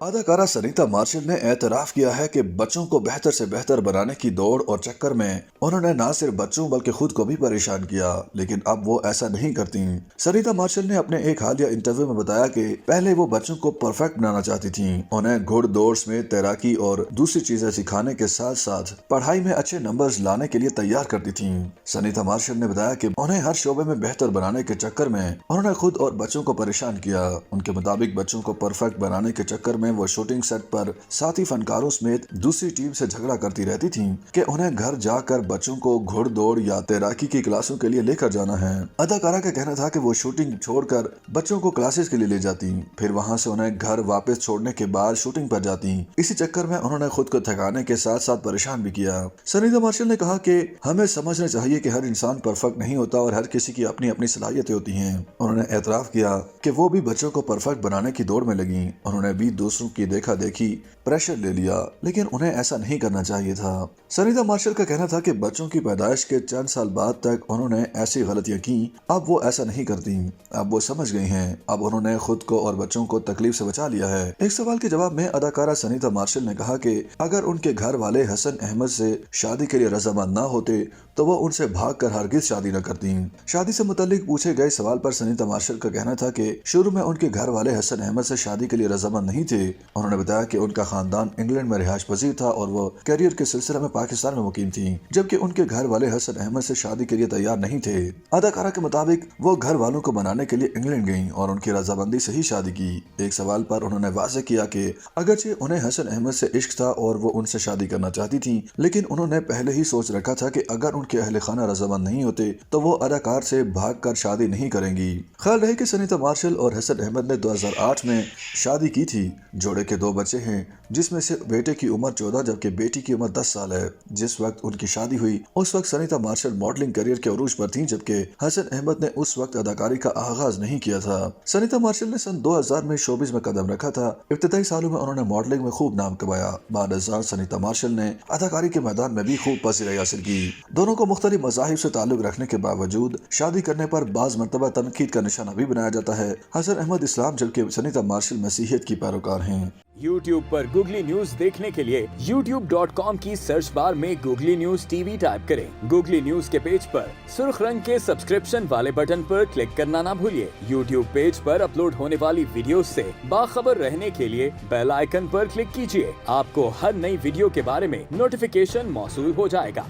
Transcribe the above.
اداکارہ سنیتا مارشل نے اعتراف کیا ہے کہ بچوں کو بہتر سے بہتر بنانے کی دوڑ اور چکر میں انہوں نے نہ صرف بچوں بلکہ خود کو بھی پریشان کیا، لیکن اب وہ ایسا نہیں کرتی۔ سنیتا مارشل نے اپنے ایک حالیہ انٹرویو میں بتایا کہ پہلے وہ بچوں کو پرفیکٹ بنانا چاہتی تھیں، انہیں گھڑ دوڑ سمیت تیراکی اور دوسری چیزیں سکھانے کے ساتھ ساتھ پڑھائی میں اچھے نمبرز لانے کے لیے تیار کرتی تھیں۔ سنیتا مارشل نے بتایا کہ انہیں ہر شعبے میں بہتر بنانے کے چکر میں انہوں نے خود اور بچوں کو پریشان کیا۔ ان کے مطابق بچوں کو پرفیکٹ بنانے کے چکر میں وہ شوٹنگ سیٹ پر ساتھی فنکاروں سمیت دوسری ٹیم سے جھگڑا کرتی رہتی تھیں کہ انہیں گھر جا کر بچوں کو گھڑ دوڑ یا تیراکی کی کلاسوں کے لیے لے کر جانا ہے۔ اداکارہ کا کہنا تھا کہ وہ شوٹنگ چھوڑ کر بچوں کو کلاسز کے لیے لے جاتی، پھر وہاں سے انہیں گھر واپس چھوڑنے کے بعد شوٹنگ پر جاتی۔ اسی چکر میں انہوں نے خود کو تھکانے کے ساتھ ساتھ پریشان بھی کیا۔ سنیتا مارشل نے کہا کہ ہمیں سمجھنا چاہیے کہ ہر انسان پرفیکٹ نہیں ہوتا اور ہر کسی کی اپنی اپنی صلاحیتیں ہوتی ہیں۔ انہوں نے اعتراف کیا کہ وہ بھی بچوں کو پرفیکٹ بنانے کی دوڑ میں لگیں، انہوں نے بھی دوسروں کی دیکھا دیکھی پریشر لے لیا، لیکن انہیں ایسا نہیں کرنا چاہیے تھا۔ سنیتا مارشل کا کہنا تھا کہ بچوں کی پیدائش کے چند سال بعد تک انہوں نے ایسی غلطیاں کی، اب وہ ایسا نہیں کرتی، اب وہ سمجھ گئی ہیں، اب انہوں نے خود کو اور بچوں کو تکلیف سے بچا لیا ہے۔ ایک سوال کے جواب میں اداکارہ سنیتا مارشل نے کہا کہ اگر ان کے گھر والے حسن احمد سے شادی کے لیے رضامند نہ ہوتے تو وہ ان سے بھاگ کر ہرگز شادی نہ کرتی۔ شادی سے متعلق پوچھے گئے سوال پر سنیتا مارشل کا کہنا تھا کہ شروع میں ان کے گھر والے حسن احمد سے شادی کے لیے رضامند نہیں تھے۔ انہوں نے بتایا کہ ان کا خاندان انگلینڈ میں رہائش پذیر تھا اور وہ کیریئر کے سلسلے میں پاکستان میں مقیم تھی، جبکہ ان کے گھر والے حسن احمد سے شادی کے لیے تیار نہیں تھے۔ اداکارہ کے مطابق وہ گھر والوں کو منانے کے لیے انگلینڈ گئیں اور ان کی رضامندی سے ہی شادی کی۔ ایک سوال پر انہوں نے واضح کیا کہ اگرچہ انہیں حسن احمد سے عشق تھا اور وہ ان سے شادی کرنا چاہتی تھیں، لیکن انہوں نے پہلے ہی سوچ رکھا تھا کہ اگر ان کے اہل خانہ رضامند نہیں ہوتے تو وہ اداکار سے بھاگ کر شادی نہیں کریں گی۔ خیال رہے کہ سنیتا مارشل اور حسن احمد نے 2008 میں شادی کی تھی۔ جوڑے کے 2 بچے ہیں، جس میں سے بیٹے کی عمر 14 جبکہ بیٹی کی عمر 10 سال ہے۔ جس وقت ان کی شادی ہوئی اس وقت سنیتا مارشل ماڈلنگ کیریئر کے عروج پر تھیں، جبکہ حسن احمد نے اس وقت اداکاری کا آغاز نہیں کیا تھا۔ سنیتا مارشل نے سن 2000 میں شوبز میں قدم رکھا تھا۔ ابتدائی سالوں میں انہوں نے ماڈلنگ میں خوب نام کمایا۔ بعد ازاں سنیتا مارشل نے اداکاری کے میدان میں بھی خوب پذیرائی حاصل کی۔ دونوں کو مختلف مذاہب سے تعلق رکھنے کے باوجود شادی کرنے پر بعض مرتبہ تنقید کا نشانہ بھی بنایا جاتا ہے۔ حسن احمد اسلام جبکہ سنیتا مارشل مسیحیت کی پیروکار ہیں۔ YouTube پر گوگلی نیوز دیکھنے کے لیے youtube.com کی سرچ بار میں googly news T V type کریں۔ گوگلی نیوز کے پیج پر سرخ رنگ کے سبسکرپشن والے بٹن پر کلک کرنا نہ بھولیے۔ YouTube پیج پر اپلوڈ ہونے والی ویڈیوز سے باخبر رہنے کے لیے بیل آئیکن پر کلک کیجیے۔ آپ کو ہر نئی ویڈیو کے بارے میں نوٹیفیکیشن موصول ہو جائے گا۔